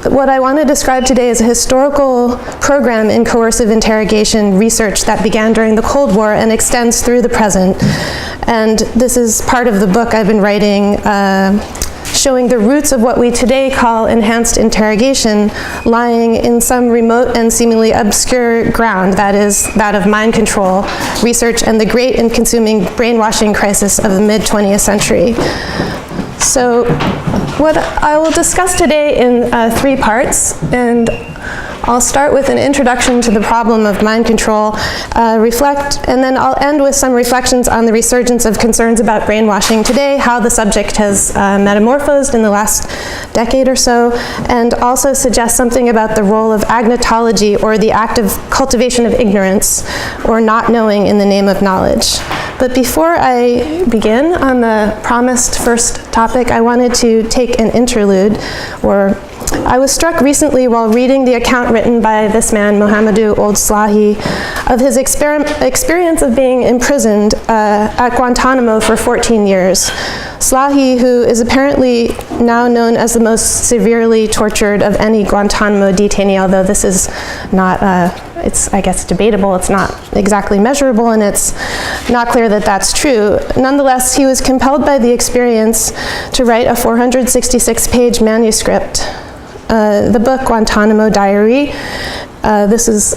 What I want to describe today is a historical program in coercive interrogation research that began during the Cold War and extends through the present. And this is part of the book I've been writing, showing the roots of what we today call enhanced interrogation lying in some remote and seemingly obscure ground, that is, that of mind control research and the great and consuming brainwashing crisis of the mid-20th century. So what I will discuss today in 3 parts, and I'll start with an introduction to the problem of mind control, and then I'll end with some reflections on the resurgence of concerns about brainwashing today, how the subject has metamorphosed in the last decade or so, and also suggest something about the role of agnotology, or the active cultivation of ignorance, or not knowing in the name of knowledge. But before I begin on the promised first topic, I wanted to take an interlude, I was struck recently while reading the account written by this man, Mohamedou Ould Slahi, of his experience of being imprisoned at Guantanamo for 14 years. Slahi, who is apparently now known as the most severely tortured of any Guantanamo detainee, although this is not, I guess, debatable, it's not exactly measurable, and it's not clear that that's true. Nonetheless, he was compelled by the experience to write a 466-page manuscript. The book Guantanamo Diary, this is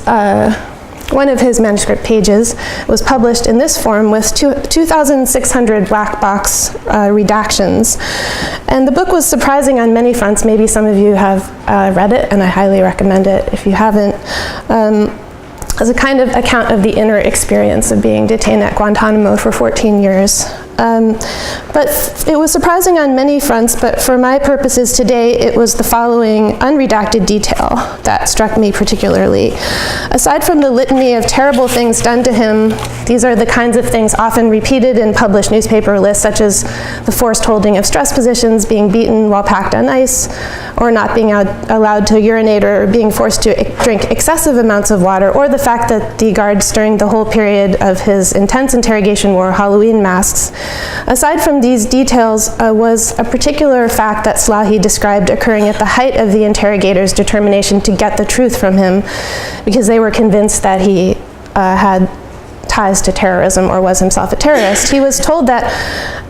one of his manuscript pages, was published in this form with 2,600 black box redactions. And the book was surprising on many fronts. Maybe some of you have read it, and I highly recommend it if you haven't. As a kind of account of the inner experience of being detained at Guantanamo for 14 years. But it was surprising on many fronts, but for my purposes today, it was the following unredacted detail that struck me particularly. Aside from the litany of terrible things done to him, these are the kinds of things often repeated in published newspaper lists, such as the forced holding of stress positions, being beaten while packed on ice, or not being allowed to urinate, or being forced to drink excessive amounts of water, or the fact that the guards during the whole period of his intense interrogation wore Halloween masks. Aside from these details was a particular fact that Slahi described occurring at the height of the interrogators' determination to get the truth from him, because they were convinced that he had ties to terrorism or was himself a terrorist. He was told that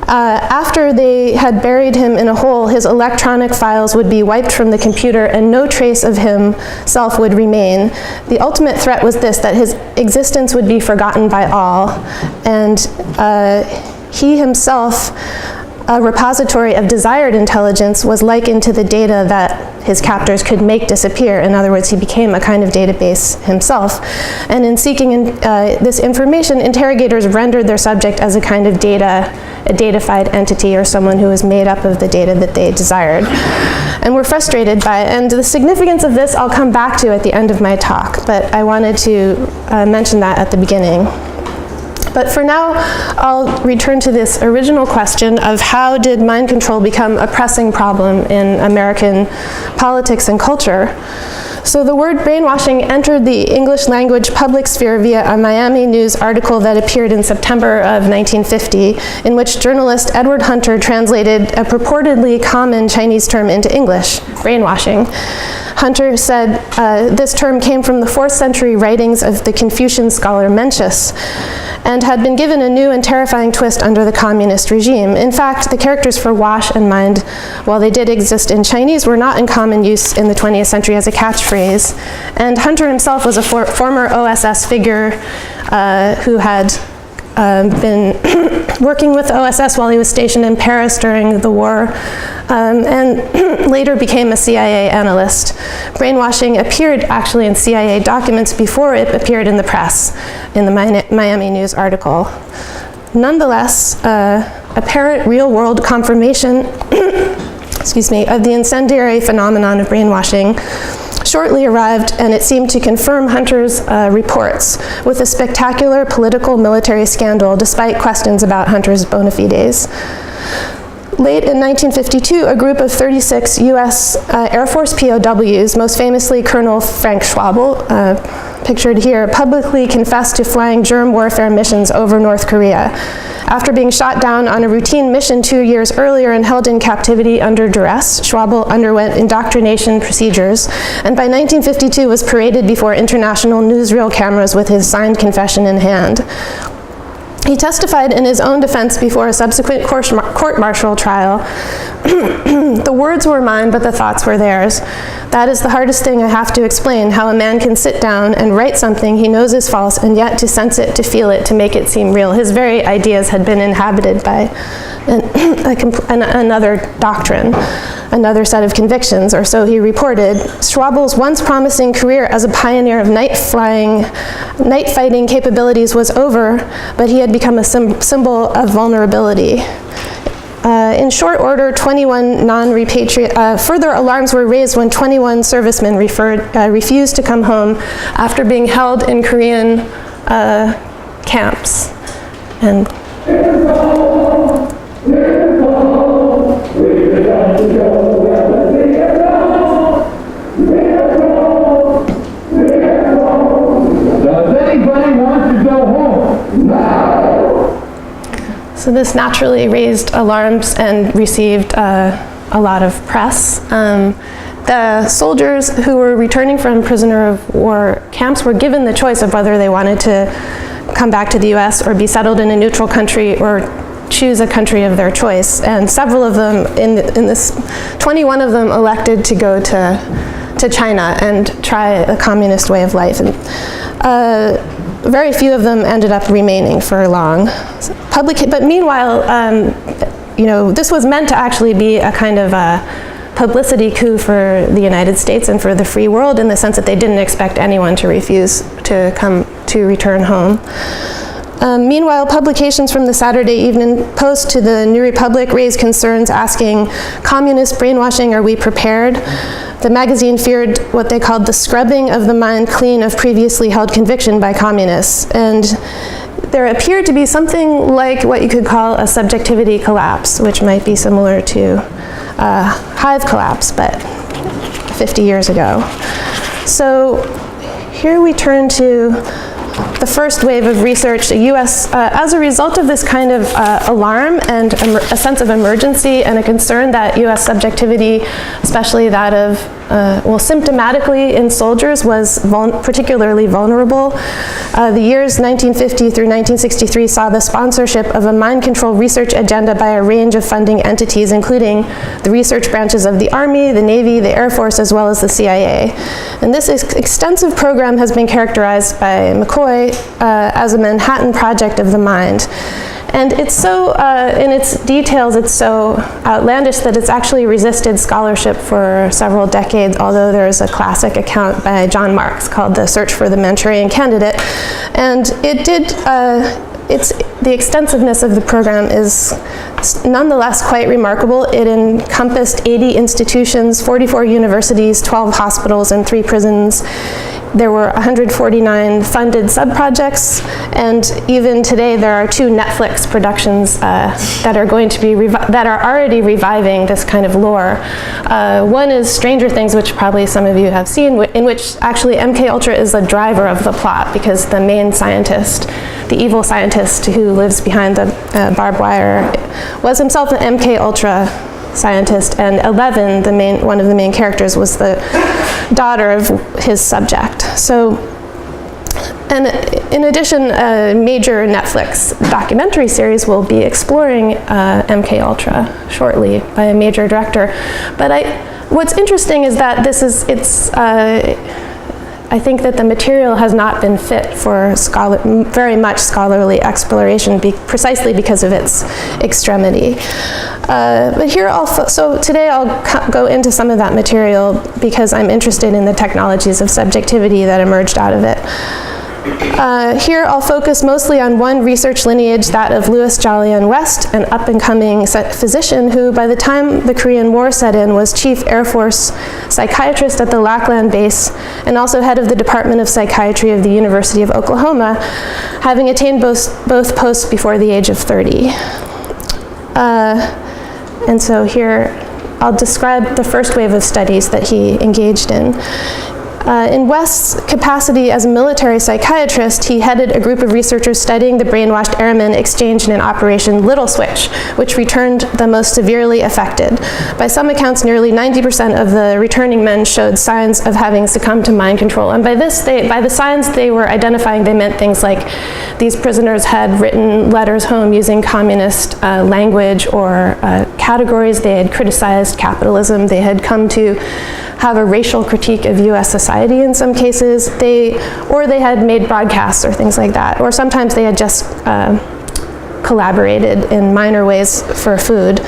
after they had buried him in a hole, his electronic files would be wiped from the computer and no trace of himself would remain. The ultimate threat was this, that his existence would be forgotten by all, and he himself, a repository of desired intelligence, was likened to the data that his captors could make disappear. In other words, he became a kind of database himself. And in seeking this information, interrogators rendered their subject as a kind of a datafied entity, or someone who was made up of the data that they desired, and were frustrated by it. And the significance of this I'll come back to at the end of my talk, but I wanted to mention that at the beginning. But for now, I'll return to this original question of how did mind control become a pressing problem in American politics and culture. So the word brainwashing entered the English language public sphere via a Miami News article that appeared in September of 1950, in which journalist Edward Hunter translated a purportedly common Chinese term into English, brainwashing. Hunter said this term came from the 4th century writings of the Confucian scholar Mencius, and had been given a new and terrifying twist under the communist regime. In fact, the characters for wash and mind, while they did exist in Chinese, were not in common use in the 20th century as a catchphrase. And Hunter himself was a former OSS figure who had been working with OSS while he was stationed in Paris during the war, and later became a CIA analyst. Brainwashing appeared actually in CIA documents before it appeared in the press, in the Miami News article. Nonetheless, apparent real-world confirmation of the incendiary phenomenon of brainwashing shortly arrived, and it seemed to confirm Hunter's reports with a spectacular political military scandal, despite questions about Hunter's bona fides. late in 1952, a group of 36 US Air Force POWs, most famously Colonel Frank Schwabel, pictured here, publicly confessed to flying germ warfare missions over North Korea. After being shot down on a routine mission 2 years earlier and held in captivity under duress, Schwabel underwent indoctrination procedures, and by 1952 was paraded before international newsreel cameras with his signed confession in hand. He testified in his own defense before a subsequent court-martial trial. The words were mine, but the thoughts were theirs. That is the hardest thing I have to explain, how a man can sit down and write something he knows is false, and yet to sense it, to feel it, to make it seem real. His very ideas had been inhabited by another doctrine, another set of convictions, or so he reported. Schwabel's once promising career as a pioneer of night fighting capabilities was over, but he had become a symbol of vulnerability. In short order, 21 further alarms were raised when 21 servicemen refused to come home after being held in Korean camps. And so this naturally raised alarms and received a lot of press. The soldiers who were returning from prisoner of war camps were given the choice of whether they wanted to come back to the US or be settled in a neutral country or choose a country of their choice. And several of them, 21 of them elected to go to China and try a communist way of life. And very few of them ended up remaining for long. But meanwhile, this was meant to actually be a kind of a publicity coup for the United States and for the free world, in the sense that they didn't expect anyone to refuse to return home. Meanwhile, publications from the Saturday Evening Post to the New Republic raised concerns asking, communist brainwashing, are we prepared? The magazine feared what they called the scrubbing of the mind clean of previously held conviction by communists. And there appeared to be something like what you could call a subjectivity collapse, which might be similar to hive collapse, but 50 years ago. So here we turn to the first wave of research. The US, as a result of this kind of alarm and a sense of emergency and a concern that US subjectivity, especially that of, symptomatically in soldiers, was particularly vulnerable. The years 1950 through 1963 saw the sponsorship of a mind control research agenda by a range of funding entities, including the research branches of the Army, the Navy, the Air Force, as well as the CIA. And this extensive program has been characterized by McCoy as a Manhattan Project of the mind. And it's so, in its details, it's so outlandish that it's actually resisted scholarship for several decades, although there's a classic account by John Marks called The Search for the Manchurian Candidate. And it did, the extensiveness of the program is nonetheless quite remarkable. It encompassed 80 institutions, 44 universities, 12 hospitals, and 3 prisons. There were 149 funded sub-projects, and even today there are 2 Netflix productions that are going to be that are already reviving this kind of lore. One is Stranger Things, which probably some of you have seen, in which actually MKUltra is the driver of the plot, because the main scientist, the evil scientist who lives behind the barbed wire, was himself an MKUltra scientist, and Eleven, one of the main characters, was the daughter of his subject. So, and in addition, a major Netflix documentary series will be exploring MKUltra shortly by a major director. But what's interesting is that I think that the material has not been fit for very much scholarly exploration, precisely because of its extremity. But here so today I'll go into some of that material because I'm interested in the technologies of subjectivity that emerged out of it. Here I'll focus mostly on one research lineage, that of Louis Jolyon West, an up-and-coming physician who, by the time the Korean War set in, was chief Air Force psychiatrist at the Lackland base and also head of the Department of Psychiatry of the University of Oklahoma, having attained both posts before the age of 30. And so here, I'll describe the first wave of studies that he engaged in. In West's capacity as a military psychiatrist, he headed a group of researchers studying the brainwashed airmen exchanged in Operation Little Switch, which returned the most severely affected. By some accounts, nearly 90% of the returning men showed signs of having succumbed to mind control. And by the signs they were identifying, they meant things like these prisoners had written letters home using communist language or categories. They had criticized capitalism. They had come to have a racial critique of US society in some cases. They had made broadcasts or things like that. Or sometimes they had just collaborated in minor ways for food.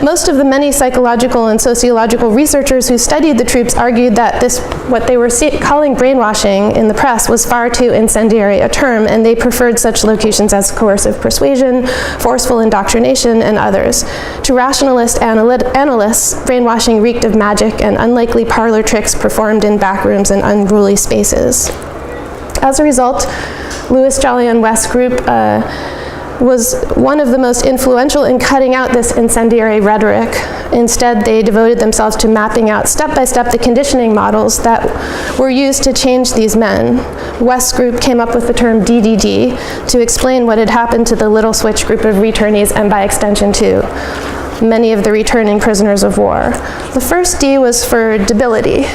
Most of the many psychological and sociological researchers who studied the troops argued that what they were calling brainwashing in the press was far too incendiary a term, and they preferred such locutions as coercive persuasion, forceful indoctrination, and others. To rationalist analysts, brainwashing reeked of magic and unlikely parlor tricks performed in back rooms and unruly spaces. As a result, Lewis, Jolyon West's group was one of the most influential in cutting out this incendiary rhetoric. Instead, they devoted themselves to mapping out step by step the conditioning models that were used to change these men. West's group came up with the term DDD to explain what had happened to the Little Switch group of returnees, and by extension to many of the returning prisoners of war. The first D was for debility,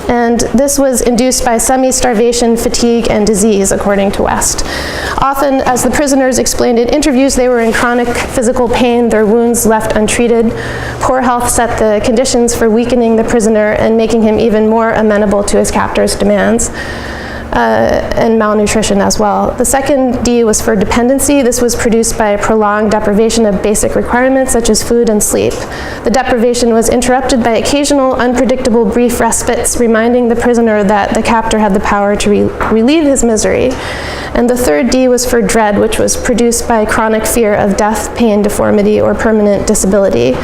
and this was induced by semi-starvation, fatigue, and disease, according to West. Often, as the prisoners explained in interviews, they were in chronic physical pain, their wounds left untreated. Poor health set the conditions for weakening the prisoner and making him even more amenable to his captor's demands. And malnutrition as well. The second D was for dependency. This was produced by prolonged deprivation of basic requirements such as food and sleep. The deprivation was interrupted by occasional, unpredictable, brief respites, reminding the prisoner that the captor had the power to relieve his misery. And the third D was for dread, which was produced by chronic fear of death, pain, deformity, or permanent disability.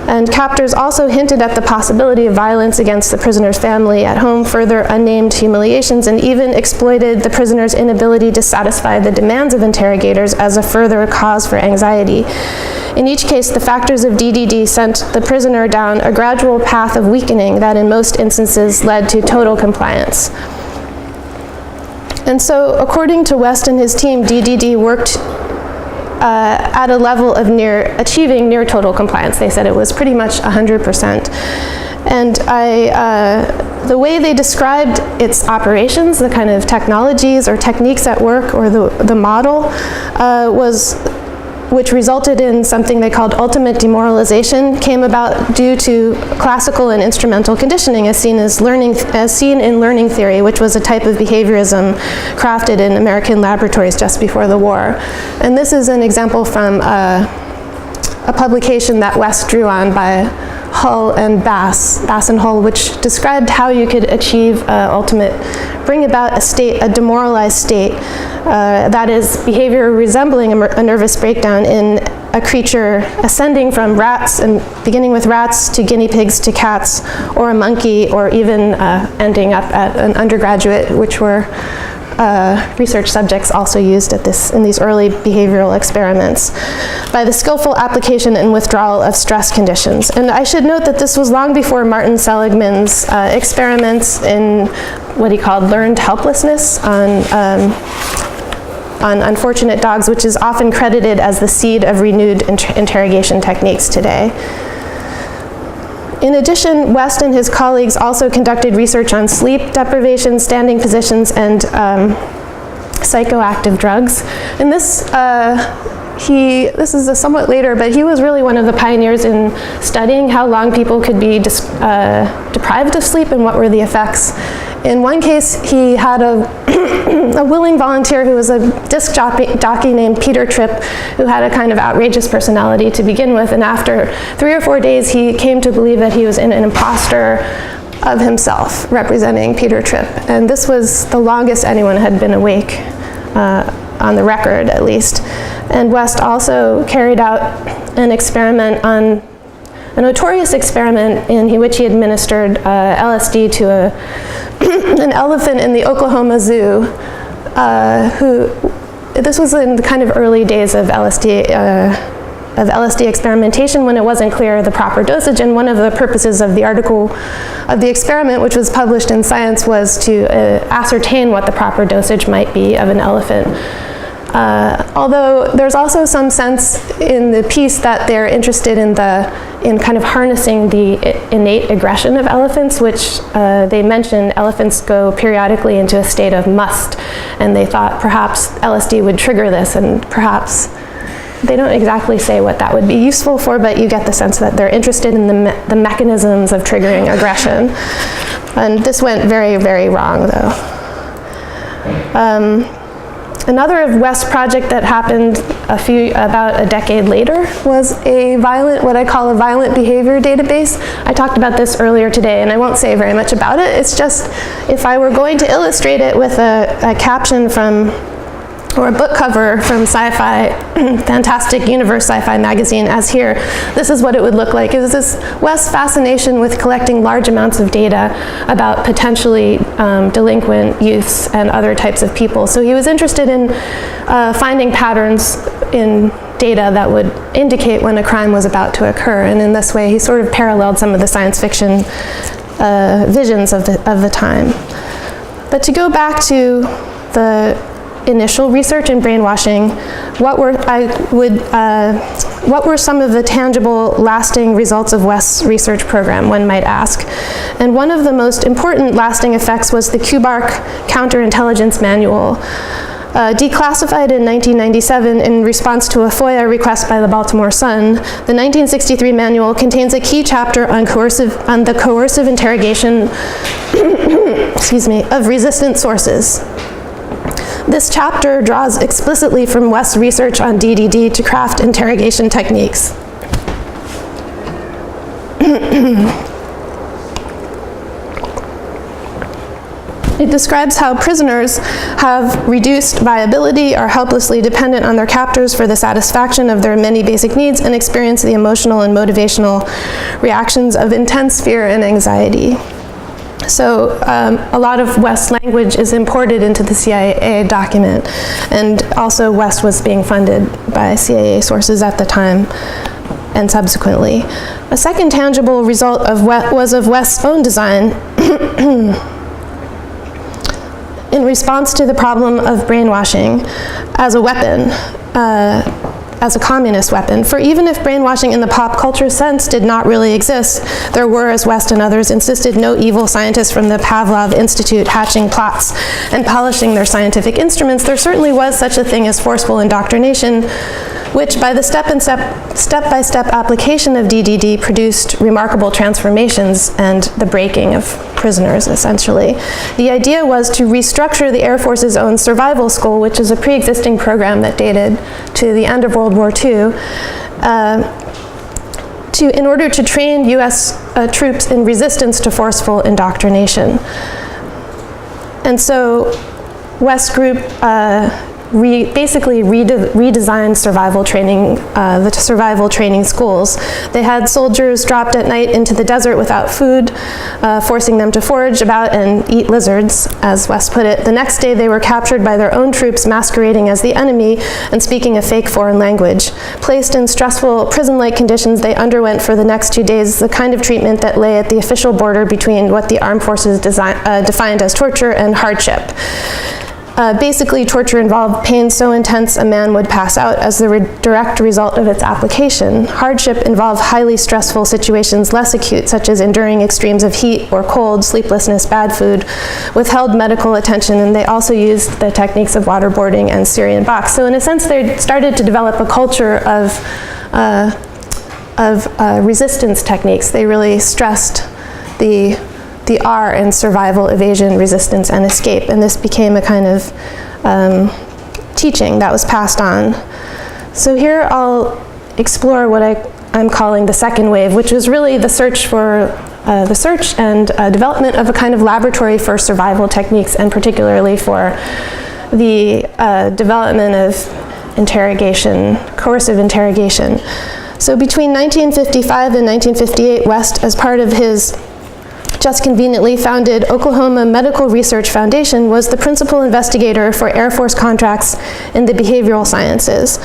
And captors also hinted at the possibility of violence against the prisoner's family at home, further unnamed humiliations, and even exploited the prisoner's inability to satisfy the demands of interrogators as a further cause for anxiety. In each case, the factors of DDD sent the prisoner down a gradual path of weakening that in most instances led to total compliance. And so, according to West and his team, DDD worked at a level of achieving near total compliance. They said it was pretty much 100%. And the way they described its operations, the kind of technologies or techniques at work, or the model, which resulted in something they called ultimate demoralization, came about due to classical and instrumental conditioning, as seen in learning theory, which was a type of behaviorism crafted in American laboratories just before the war. And this is an example from a publication that West drew on by Hull and Bass and Hull, which described how you could achieve bring about a demoralized state, that is behavior resembling a nervous breakdown in a creature ascending from rats and beginning with rats to guinea pigs to cats, or a monkey, or even ending up at an undergraduate, which were research subjects also used in these early behavioral experiments, by the skillful application and withdrawal of stress conditions. And I should note that this was long before Martin Seligman's experiments in what he called learned helplessness on unfortunate dogs, which is often credited as the seed of renewed interrogation techniques today. In addition, West and his colleagues also conducted research on sleep deprivation, standing positions, and psychoactive drugs. And this is somewhat later, but he was really one of the pioneers in studying how long people could be deprived of sleep and what were the effects. In one case, he had a willing volunteer who was a disc jockey named Peter Tripp, who had a kind of outrageous personality to begin with, and after 3 or 4 days, he came to believe that he was an imposter of himself, representing Peter Tripp. And this was the longest anyone had been awake, on the record at least. And West also carried out an experiment on a notorious experiment in which he administered LSD to an elephant in the Oklahoma Zoo, this was in the kind of early days of LSD of LSD experimentation when it wasn't clear the proper dosage, and one of the purposes of the article of the experiment, which was published in Science, was to ascertain what the proper dosage might be of an elephant. Although there's also some sense in the piece that they're interested in kind of harnessing the innate aggression of elephants, which they mention elephants go periodically into a state of must, and they thought perhaps LSD would trigger this, and perhaps they don't exactly say what that would be useful for, but you get the sense that they're interested in the mechanisms of triggering aggression. And this went very, very wrong, though. Another West project that happened about a decade later was what I call a violent behavior database. I talked about this earlier today, and I won't say very much about it. It's just, if I were going to illustrate it with a caption or a book cover from Sci-Fi, Fantastic Universe Sci-Fi magazine, as here, this is what it would look like. It was this West's fascination with collecting large amounts of data about potentially delinquent youths and other types of people. So he was interested in finding patterns in data that would indicate when a crime was about to occur. And in this way, he sort of paralleled some of the science fiction visions of the time. But to go back to the initial research in brainwashing, what were some of the tangible, lasting results of West's research program, one might ask. And one of the most important lasting effects was the QBARC Counterintelligence Manual. Declassified in 1997 in response to a FOIA request by the Baltimore Sun, the 1963 manual contains a key chapter on the coercive interrogation of resistant sources. This chapter draws explicitly from West's research on DDD to craft interrogation techniques. It describes how prisoners have reduced viability, are helplessly dependent on their captors for the satisfaction of their many basic needs, and experience the emotional and motivational reactions of intense fear and anxiety. So a lot of West language is imported into the CIA document, and also West was being funded by CIA sources at the time and subsequently. A second tangible result was of West's own design in response to the problem of brainwashing as a weapon, as a communist weapon. For even if brainwashing in the pop culture sense did not really exist, there were, as West and others insisted, no evil scientists from the Pavlov Institute hatching plots and polishing their scientific instruments. There certainly was such a thing as forceful indoctrination, which by the step-by-step application of DDD produced remarkable transformations and the breaking of prisoners, essentially. The idea was to restructure the Air Force's own survival school, which is a pre-existing program that dated to the end of World War II, in order to train US troops in resistance to forceful indoctrination. And so West Group basically redesigned survival training, the survival training schools. They had soldiers dropped at night into the desert without food, forcing them to forage about and eat lizards, as West put it. The next day they were captured by their own troops masquerading as the enemy and speaking a fake foreign language. Placed in stressful prison-like conditions, they underwent for the next 2 days the kind of treatment that lay at the official border between what the armed forces defined as torture and hardship. Basically, torture involved pain so intense a man would pass out as the direct result of its application. Hardship involved highly stressful situations less acute, such as enduring extremes of heat or cold, sleeplessness, bad food, withheld medical attention, and they also used the techniques of waterboarding and Syrian box. So in a sense, they started to develop a culture of resistance techniques. They really stressed the R in survival, evasion, resistance, and escape. And this became a kind of teaching that was passed on. So here I'll explore what I'm calling the second wave, which was really the search and development of a kind of laboratory for survival techniques, and particularly for the development of interrogation, coercive interrogation. So between 1955 and 1958, West, as part of his just conveniently founded Oklahoma Medical Research Foundation, was the principal investigator for Air Force contracts in the behavioral sciences.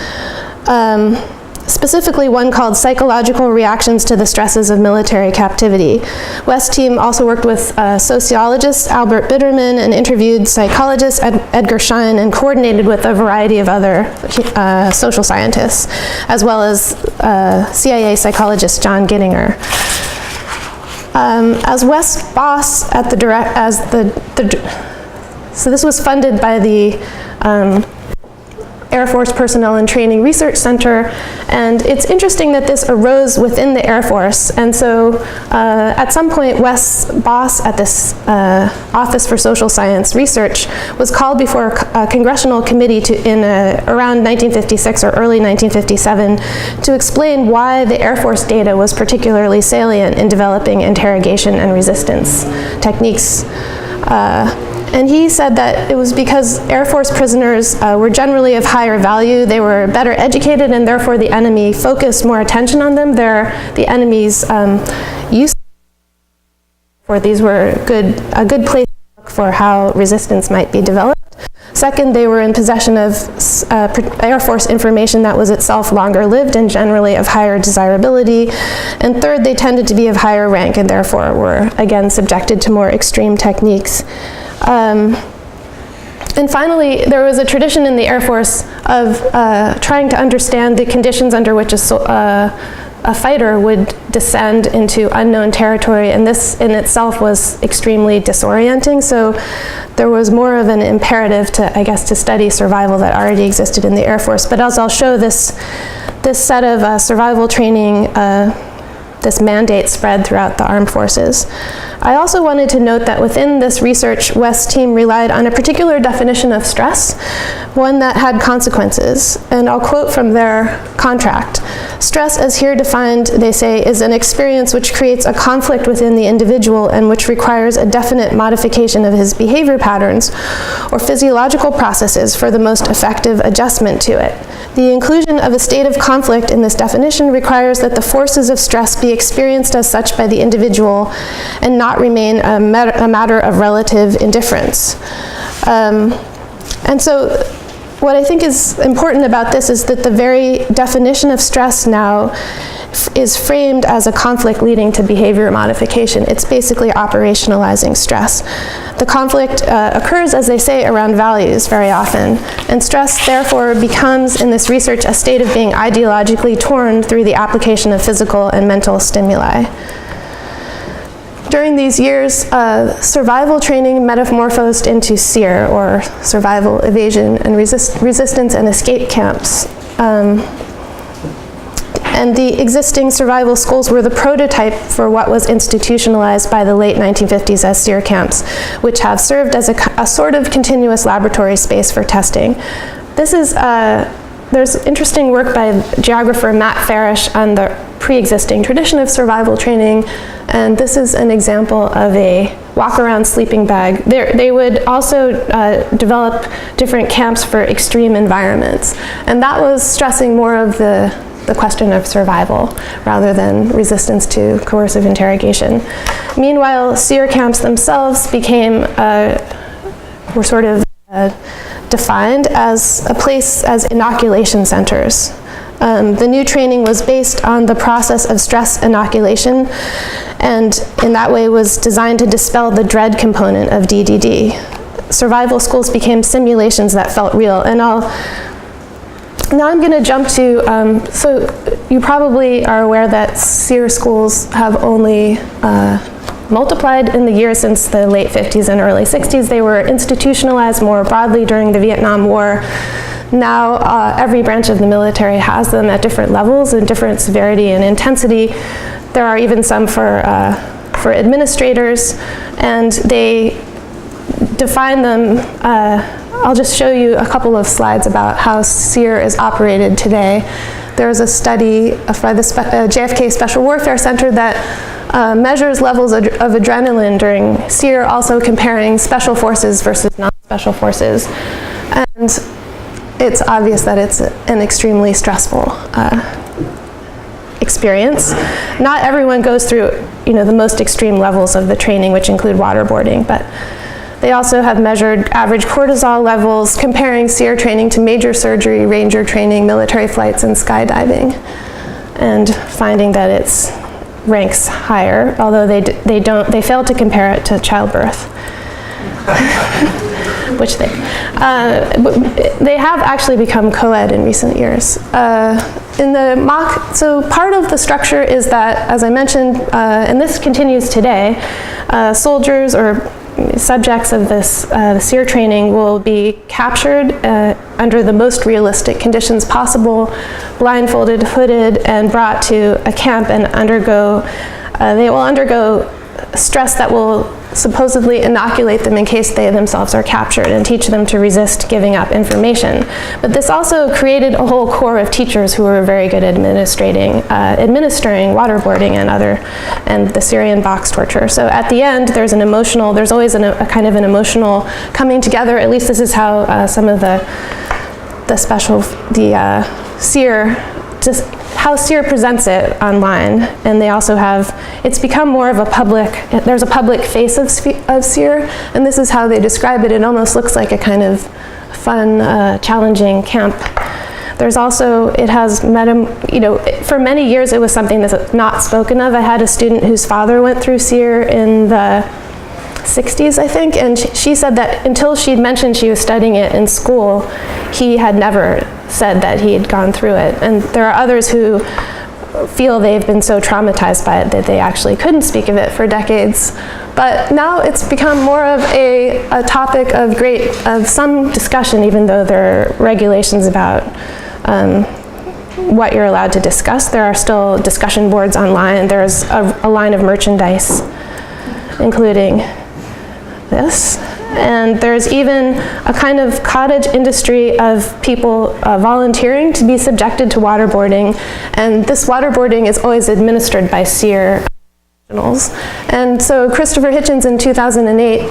specifically one called Psychological Reactions to the Stresses of Military Captivity. West's team also worked with sociologist Albert Bitterman and interviewed psychologist Edgar Schein and coordinated with a variety of other social scientists, as well as CIA psychologist John Gittinger. As West's boss at so this was funded by the Air Force Personnel and Training Research Center, and it's interesting that this arose within the Air Force. And so at some point, West's boss at this Office for Social Science Research was called before a congressional committee around 1956 or early 1957 to explain why the Air Force data was particularly salient in developing interrogation and resistance techniques. And he said that it was because Air Force prisoners were generally of higher value, they were better educated, and therefore the enemy focused more attention on them. The enemy's use for these were a good place to look for how resistance might be developed. Second, they were in possession of Air Force information that was itself longer lived and generally of higher desirability. And third, they tended to be of higher rank and therefore were, again, subjected to more extreme techniques. And finally, there was a tradition in the Air Force of trying to understand the conditions under which a fighter would descend into unknown territory, and this in itself was extremely disorienting. So there was more of an imperative to study survival that already existed in the Air Force. But as I'll show, this set of survival training, this mandate spread throughout the armed forces. I also wanted to note that within this research, West's team relied on a particular definition of stress, one that had consequences. And I'll quote from their contract. Stress, as here defined, they say, is an experience which creates a conflict within the individual and which requires a definite modification of his behavior patterns or physiological processes for the most effective adjustment to it. The inclusion of a state of conflict in this definition requires that the forces of stress be experienced as such by the individual and not remain a matter of relative indifference. And so what I think is important about this is that the very definition of stress now is framed as a conflict leading to behavior modification. It's basically operationalizing stress. The conflict occurs, as they say, around values very often, and stress therefore becomes, in this research, a state of being ideologically torn through the application of physical and mental stimuli. During these years, survival training metamorphosed into SERE, or survival, evasion, and resistance and escape camps. And the existing survival schools were the prototype for what was institutionalized by the late 1950s as SERE camps, which have served as a sort of continuous laboratory space for testing. There's interesting work by geographer Matt Farish on the pre-existing tradition of survival training, and this is an example of a walk-around sleeping bag. They would also develop different camps for extreme environments, and that was stressing more of the question of survival rather than resistance to coercive interrogation. Meanwhile, SERE camps themselves were sort of defined as a place as inoculation centers. The new training was based on the process of stress inoculation, and in that way was designed to dispel the dread component of DDD. Survival schools became simulations that felt real, and now I'm going to jump to, so you probably are aware that SERE schools have only multiplied in the years since the late 50s and early 60s. They were institutionalized more broadly during the Vietnam War. Now every branch of the military has them at different levels and different severity and intensity. There are even some for administrators, and they define them. I'll just show you a couple of slides about how SERE is operated today. There is a study by the JFK Special Warfare Center that measures levels of adrenaline during SERE, also comparing special forces versus non-special forces. And it's obvious that it's an extremely stressful experience. Not everyone goes through, the most extreme levels of the training, which include waterboarding, but They also have measured average cortisol levels, comparing SERE training to major surgery, ranger training, military flights, and skydiving, and finding that it ranks higher, although they fail to compare it to childbirth. Which they have actually become co-ed in recent years. So part of the structure is that, as I mentioned, and this continues today, soldiers or subjects of this SERE training will be captured under the most realistic conditions possible, blindfolded, hooded, and brought to a camp and they will undergo stress that will supposedly inoculate them in case they themselves are captured and teach them to resist giving up information. But this also created a whole corps of teachers who were very good at administering waterboarding and the Syrian box torture. So at the end, there's always a kind of an emotional coming together. At least this is how some of the SERE, just how SERE presents it online. And they also it's become more of there's a public face of SERE, and this is how they describe it. It almost looks like a kind of fun, challenging camp. There's also, for many years it was something that's not spoken of. I had a student whose father went through SERE in the 60s, I think, and she said that until she'd mentioned she was studying it in school, he had never said that he had gone through it. And there are others who feel they've been so traumatized by it that they actually couldn't speak of it for decades. But now it's become more of a topic of some discussion, even though there are regulations about what you're allowed to discuss. There are still discussion boards online. There's a line of merchandise, including this. And there's even a kind of cottage industry of people volunteering to be subjected to waterboarding. And this waterboarding is always administered by SERE professionals. And so Christopher Hitchens in 2008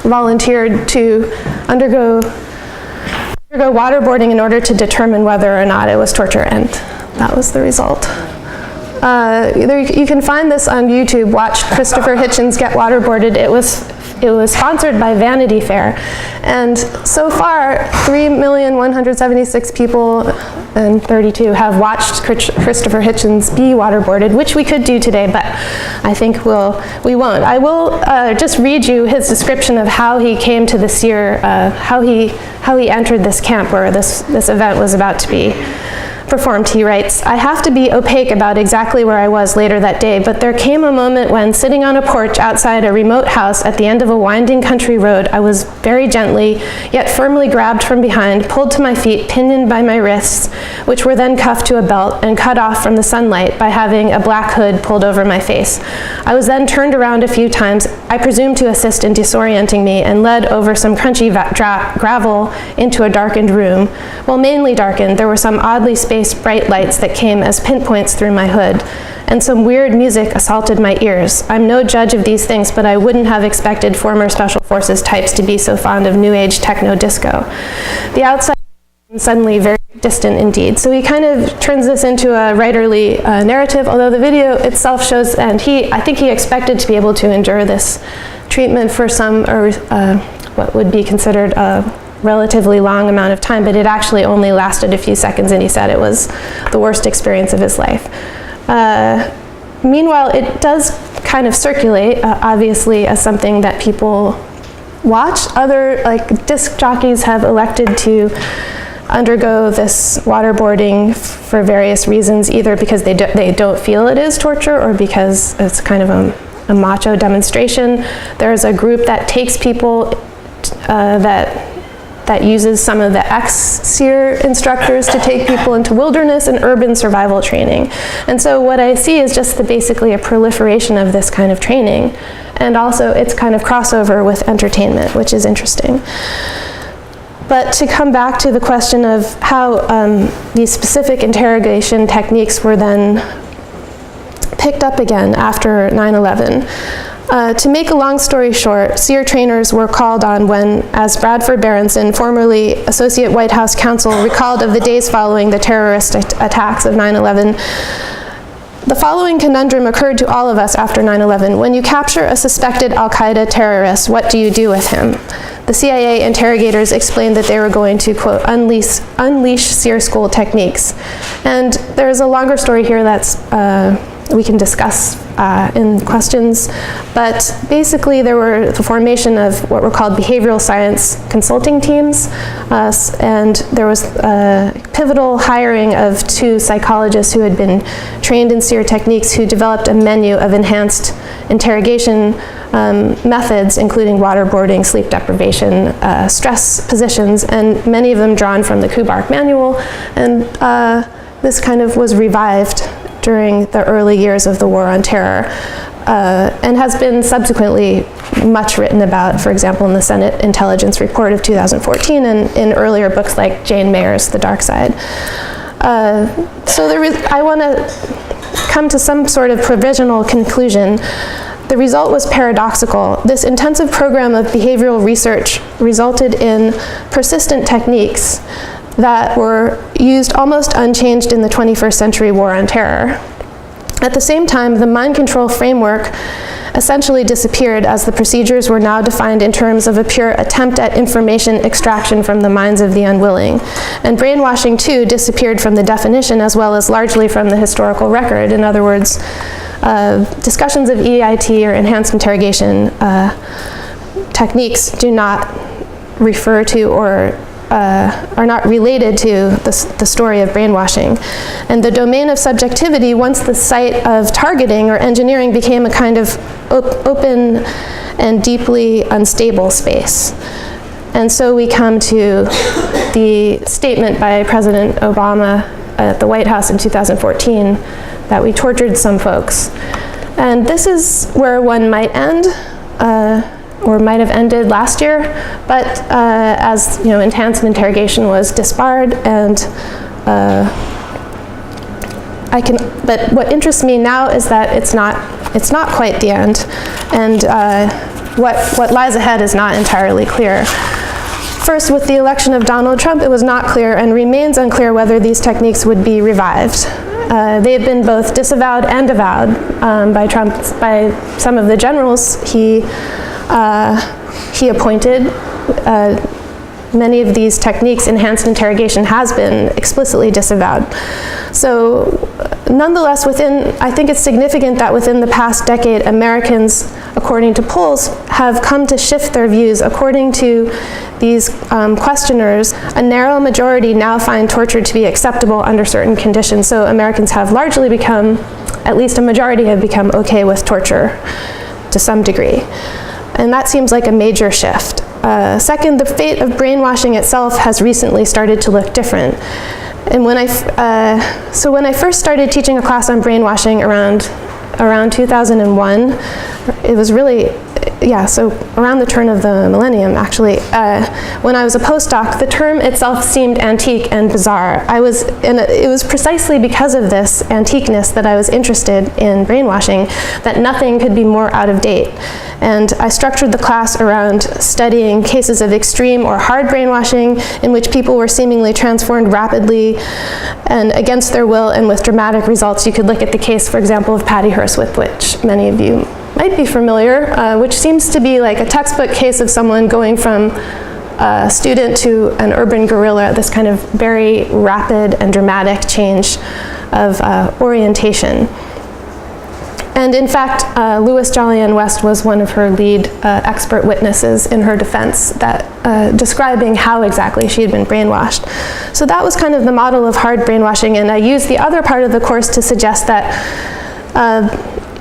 volunteered to undergo waterboarding in order to determine whether or not it was torture, and that was the result. You can find this on YouTube. Watch Christopher Hitchens get waterboarded. It was sponsored by Vanity Fair, and so far 3,176,000 people and 32 have watched Christopher Hitchens be waterboarded, which we could do today, but I think we won't. I will just read you his description of how he came to the SERE, how he entered this camp where this event was about to be performed. He writes, "I have to be opaque about exactly where I was later that day, but there came a moment when, sitting on a porch outside a remote house at the end of a winding country road, I was very gently, yet firmly grabbed from behind, pulled to my feet, pinioned by my wrists, which were then cuffed to a belt, and cut off from the sunlight by having a black hood pulled over my face. I was then turned around a few times, I presume to assist in disorienting me, and led over some crunchy gravel into a darkened room. Well, mainly darkened, there were some oddly spaced bright lights that came as pinpoints through my hood, and some weird music assaulted my ears. I'm no judge of these things, but I wouldn't have expected former Special Forces types to be so fond of New Age techno-disco. The outside was suddenly very distant indeed." So he kind of turns this into a writerly narrative, although the video itself shows, and I think he expected to be able to endure this treatment for what would be considered a relatively long amount of time, but it actually only lasted a few seconds, and he said it was the worst experience of his life. Meanwhile, it does kind of circulate, obviously, as something that people watch. Other disc jockeys have elected to undergo this waterboarding for various reasons, either because they don't feel it is torture or because it's kind of a macho demonstration. There's a group that takes people that uses some of the ex-SERE instructors to take people into wilderness and urban survival training. And so what I see is just basically a proliferation of this kind of training, and also its kind of crossover with entertainment, which is interesting. But to come back to the question of how these specific interrogation techniques were then picked up again after 9/11. To make a long story short, SERE trainers were called on when, as Bradford Berenson, formerly Associate White House Counsel, recalled of the days following the terrorist attacks of 9/11, The following conundrum occurred to all of us after 9/11. When you capture a suspected al-Qaeda terrorist, what do you do with him? The CIA interrogators explained that they were going to, quote, unleash SERE school techniques. And there's a longer story here that's we can discuss in questions, but basically there were the formation of what were called behavioral science consulting teams, and there was pivotal hiring of 2 psychologists who had been trained in SERE techniques, who developed a menu of enhanced interrogation methods, including waterboarding, sleep deprivation, stress positions, and many of them drawn from the Kubark manual, and this kind of was revived during the early years of the War on Terror, and has been subsequently much written about, for example, in the Senate Intelligence Report of 2014 and in earlier books like Jane Mayer's The Dark Side. I want to come to some sort of provisional conclusion. The result was paradoxical. This intensive program of behavioral research resulted in persistent techniques that were used almost unchanged in the 21st century War on Terror. At the same time, the mind control framework essentially disappeared, as the procedures were now defined in terms of a pure attempt at information extraction from the minds of the unwilling. And brainwashing, too, disappeared from the definition as well as largely from the historical record. In other words, discussions of EIT or enhanced interrogation techniques do not refer to or are not related to the story of brainwashing. And the domain of subjectivity, once the site of targeting or engineering, became a kind of open and deeply unstable space. And so we come to the statement by President Obama at the White House in 2014 that we tortured some folks. And this is where one might end, or might have ended last year, but as you know, enhanced interrogation was disbarred, and but what interests me now is that it's not quite the end, and what lies ahead is not entirely clear. First, with the election of Donald Trump, it was not clear and remains unclear whether these techniques would be revived. They have been both disavowed and avowed by Trump, by some of the generals he appointed. Many of these techniques, enhanced interrogation, has been explicitly disavowed. So nonetheless, I think it's significant that within the past decade, Americans, according to polls, have come to shift their views. According to these questioners, a narrow majority now find torture to be acceptable under certain conditions. So Americans have largely become, at least a majority have become okay with torture to some degree. And that seems like a major shift. Second, the fate of brainwashing itself has recently started to look different. And when I first started teaching a class on brainwashing around 2001, it was really, so around the turn of the millennium, actually, when I was a postdoc, the term itself seemed antique and bizarre. It was precisely because of this antiqueness that I was interested in brainwashing, that nothing could be more out of date. And I structured the class around studying cases of extreme or hard brainwashing in which people were seemingly transformed rapidly and against their will and with dramatic results. You could look at the case, for example, of Patty Hearst, with which many of you might be familiar, which seems to be like a textbook case of someone going from a student to an urban guerrilla, this kind of very rapid and dramatic change of orientation. And in fact, Louis Jolyon West was one of her lead expert witnesses in her defense, that describing how exactly she had been brainwashed. So that was kind of the model of hard brainwashing, and I used the other part of the course to suggest that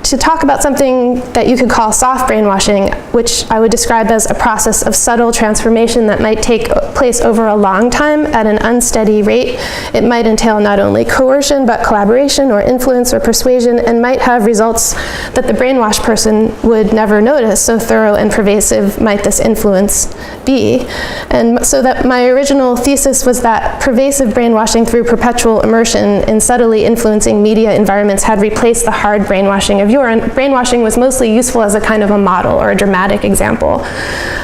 to talk about something that you could call soft brainwashing, which I would describe as a process of subtle transformation that might take place over a long time at an unsteady rate. It might entail not only coercion, but collaboration or influence or persuasion, and might have results that the brainwashed person would never notice. So thorough and pervasive might this influence be. And so that my original thesis was that pervasive brainwashing through perpetual immersion in subtly influencing media environments had replaced the hard brainwashing of yore. And brainwashing was mostly useful as a kind of a model or a dramatic example,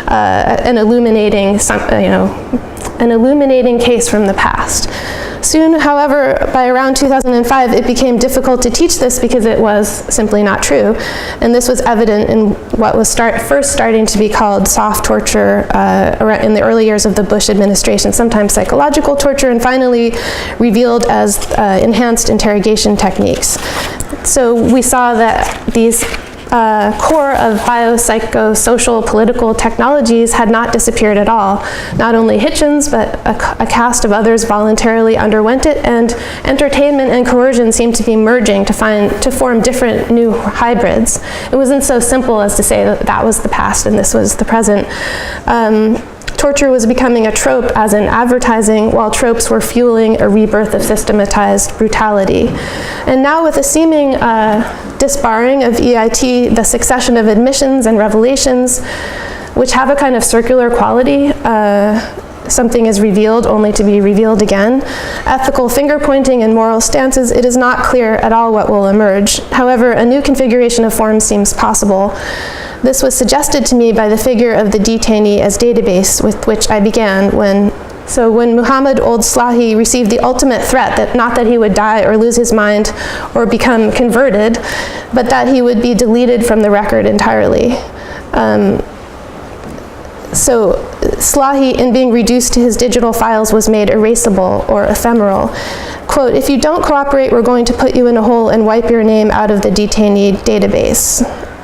an illuminating case from the past. Soon, however, by around 2005, it became difficult to teach this because it was simply not true. And this was evident in what was first starting to be called soft torture in the early years of the Bush administration, sometimes psychological torture, and finally revealed as enhanced interrogation techniques. So we saw that these core of biopsychosocial political technologies had not disappeared at all. Not only Hitchens, but a cast of others voluntarily underwent it, and entertainment and coercion seemed to be merging to form different new hybrids. It wasn't so simple as to say that that was the past and this was the present. Torture was becoming a trope as in advertising, while tropes were fueling a rebirth of systematized brutality. And now with a seeming disbarring of EIT, the succession of admissions and revelations, which have a kind of circular quality, something is revealed only to be revealed again, ethical finger-pointing and moral stances, it is not clear at all what will emerge. However, a new configuration of forms seems possible. This was suggested to me by the figure of the detainee as database with which I began when Muhammad Old Slahi received the ultimate threat that not that he would die or lose his mind or become converted, but that he would be deleted from the record entirely. So Slahi, in being reduced to his digital files, was made erasable or ephemeral. Quote, "If you don't cooperate, we're going to put you in a hole and wipe your name out of the detainee database,"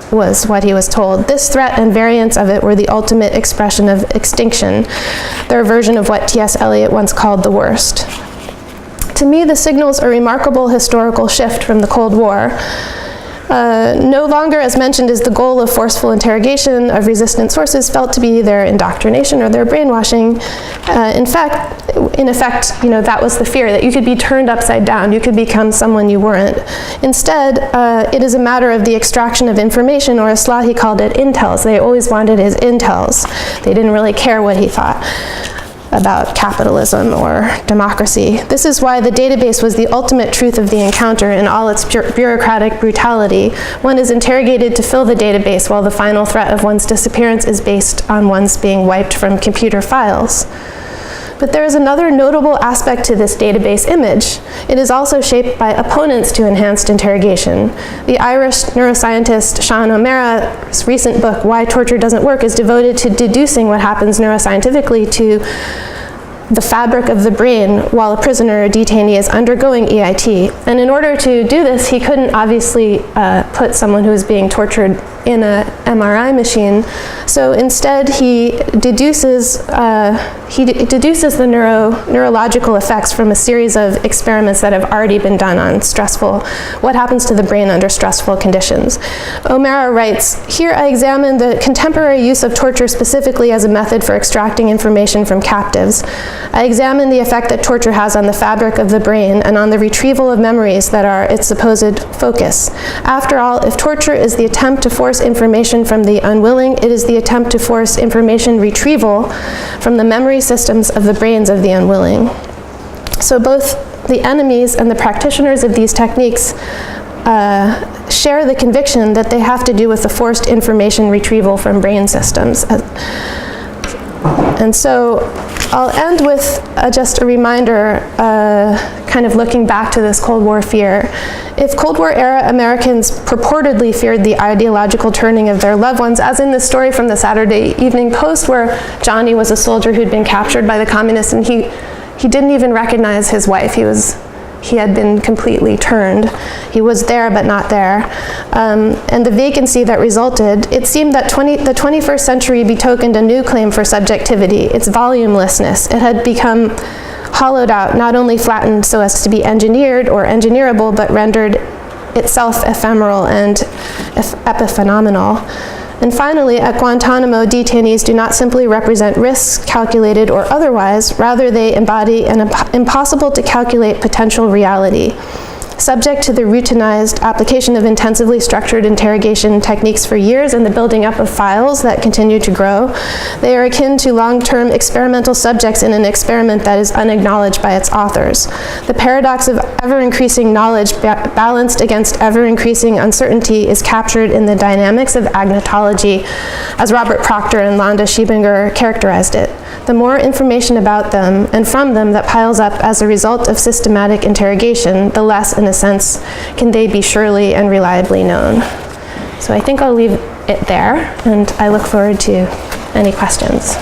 was what he was told. This threat and variants of it were the ultimate expression of extinction, their version of what T.S. Eliot once called the worst. To me, this signals a remarkable historical shift from the Cold War. No longer, as mentioned, is the goal of forceful interrogation of resistant sources felt to be their indoctrination or their brainwashing. In effect, that was the fear, that you could be turned upside down, you could become someone you weren't. Instead, it is a matter of the extraction of information, or as Slahi called it, intels. They always wanted his intels. They didn't really care what he thought about capitalism or democracy. This is why the database was the ultimate truth of the encounter in all its bureaucratic brutality. One is interrogated to fill the database, while the final threat of one's disappearance is based on one's being wiped from computer files. But there is another notable aspect to this database image. It is also shaped by opponents to enhanced interrogation. The Irish neuroscientist Sean O'Mara's recent book, Why Torture Doesn't Work, is devoted to deducing what happens neuroscientifically to the fabric of the brain while a prisoner or detainee is undergoing EIT. And in order to do this, he couldn't obviously put someone who is being tortured in an MRI machine. So instead, he deduces the neurological effects from a series of experiments that have already been done on what happens to the brain under stressful conditions. O'Mara writes, "Here I examine the contemporary use of torture specifically as a method for extracting information from captives. I examine the effect that torture has on the fabric of the brain and on the retrieval of memories that are its supposed focus. After all, if torture is the attempt to force information from the unwilling, it is the attempt to force information retrieval from the memory systems of the brains of the unwilling." So both the enemies and the practitioners of these techniques share the conviction that they have to do with the forced information retrieval from brain systems. And so I'll end with just a reminder, kind of looking back to this Cold War fear. If Cold War era Americans purportedly feared the ideological turning of their loved ones, as in the story from the Saturday Evening Post where Johnny was a soldier who'd been captured by the communists and he didn't even recognize his wife. He had been completely turned. He was there, but not there. And the vacancy that resulted, it seemed that the 21st century betokened a new claim for subjectivity, its volumelessness. It had become hollowed out, not only flattened so as to be engineered or engineerable, but rendered itself ephemeral and epiphenomenal. And finally, at Guantanamo, detainees do not simply represent risks, calculated or otherwise, rather they embody an impossible to calculate potential reality. Subject to the routinized application of intensively structured interrogation techniques for years and the building up of files that continue to grow, they are akin to long-term experimental subjects in an experiment that is unacknowledged by its authors. The paradox of ever-increasing knowledge balanced against ever-increasing uncertainty is captured in the dynamics of agnotology, as Robert Proctor and Londa Schiebinger characterized it. The more information about them and from them that piles up as a result of systematic interrogation, the less, in a sense, can they be surely and reliably known. So I think I'll leave it there, and I look forward to any questions.